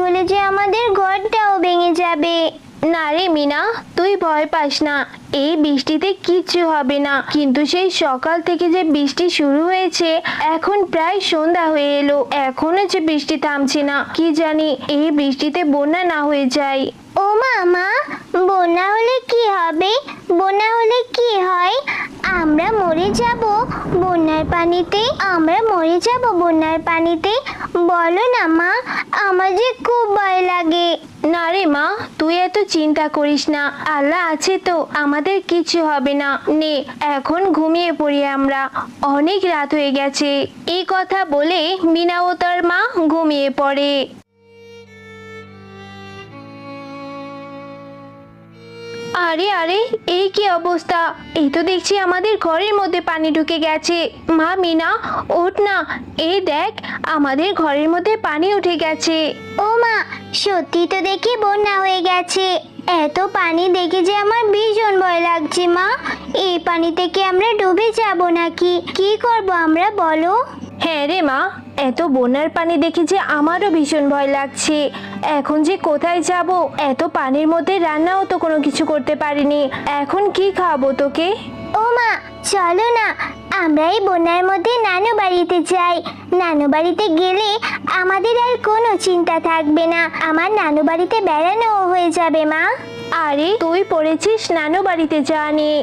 হলে যে আমাদের ঘরটাও ভেঙে যাবে। না রে মিনা, তুই ভয় পাস না, এই বৃষ্টিতে কিচ্ছু হবে না। কিন্তু সেই সকাল থেকে যে বৃষ্টি শুরু হয়েছে, এখন প্রায় সন্ধ্যা হয়ে এলো, এখনো যে বৃষ্টি থামছে না। কি জানি এই বৃষ্টিতে বন্যা না হয়ে যায়। ও মা, বন্যা হলে কি হবে? বন্যা হলে কি হয়? আমরা মরে যাব বন্যার পানিতে, আমরা মরে যাব বন্যার পানিতে। বলো না মা, আমার যে খুব ভয় লাগে। না রে মা, তুই এত চিন্তা করিস না, আল্লাহ আছে তো, আমাদের কিছু হবে না। নে এখন ঘুমিয়ে পড়ি আমরা, অনেক রাত হয়ে গেছে। এই কথা বলে মিনা ও তার মা ঘুমিয়ে পড়ে। আরে আরে, এই কি অবস্থা! এই তো দেখছি আমাদের ঘরের মধ্যে পানি ঢুকে গেছে। মা মিনা, ওঠ না, এই দেখ আমাদের ঘরের মধ্যে পানি উঠে গেছে। ও মা, সত্যি তো দেখি বন্যা হয়ে গেছে। এত পানি দেখে যে আমার ভীষণ ভয় লাগছে মা। এই পানি থেকে আমরা ডুবে যাব নাকি? কি করব আমরা বলো? হ্যাঁ রে মা, এত বন্যার পানি দেখে যে আমারও ভীষণ ভয় লাগছে। এখন যে কোথায় যাব? এত পানির মধ্যে রান্নাও তো কোনো কিছু করতে পারিনি, এখন কি খাবো তোকে? ও মা, চলো না, আমরা এই বন্যার মধ্যে নানু বাড়িতে যাই। নানু বাড়িতে গেলে আমাদের আর কোনো চিন্তা থাকবে না। আমার নানু বাড়িতে বেড়ানোও হয়ে যাবে মা। আরে তুই পড়েছিস নানু বাড়িতে যা নিয়ে,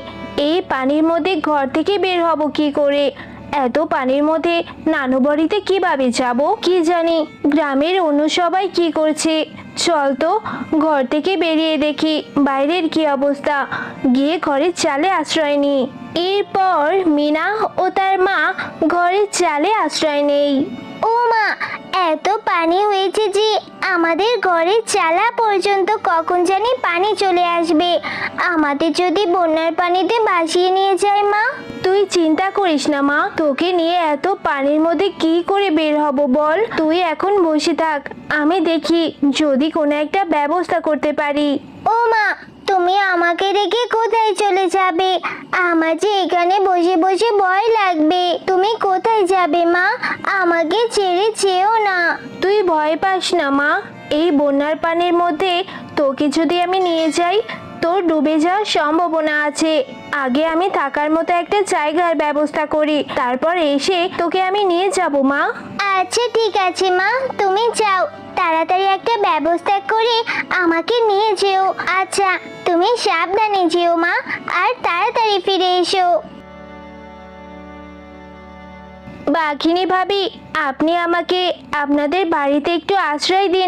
এই পানির মধ্যে ঘর থেকে বের হব কি করে? এত পানির মধ্যে নানু বাড়িতে কিভাবে যাব? কি জানি গ্রামের অন্য সবাই কি করছে। চল তো ঘর থেকে বেরিয়ে দেখি বাইরের কি অবস্থা, গিয়ে ঘরের চালে আশ্রয় নিই। এরপর মিনা ও তার মা ঘরের চালে আশ্রয় নেই। ও মা, এত পানি হয়েছে যে আমাদের ঘরের চালা পর্যন্ত কখন জানি পানি চলে আসবে। আমাদের যদি বন্যার পানিতে ভাসিয়ে নিয়ে যায় মা। তুই চিন্তা করিস না মা, তোকে নিয়ে এত পানির মধ্যে কি করে বের হব বল? তুই এখন বসে থাক, আমি দেখি যদি কোনো একটা ব্যবস্থা করতে পারি। ও মা, তুমি আমাকে রেখে কোথায় চলে যাবে? আমার যে এখানে বসে বসে ভয় লাগবে। তুমি কোথায় যাবে মা? আমাকে ছেড়ে যেও না। তুই ভয় পাস না মা, এই বন্যার পানির মধ্যে তোকে যদি আমি নিয়ে যাই, তোর ডুবে যাওয়ার সম্ভাবনা আছে। আগে আমি থাকার মতো একটা জায়গার ব্যবস্থা করি, তারপর এসে তোকে আমি নিয়ে যাব মা। আচ্ছা ঠিক আছে মা, তুমি যাও, তাড়াতাড়ি একটা ব্যবস্থা করে আমাকে নিয়ে যেও। আচ্ছা, তুমি সাবধানে যেও মা, আর তাড়াতাড়ি ফিরে এসো। বাঘিনী ভাবি, আপনি আমাকে আপনাদের বাড়িতে একটু আশ্রয় দিন।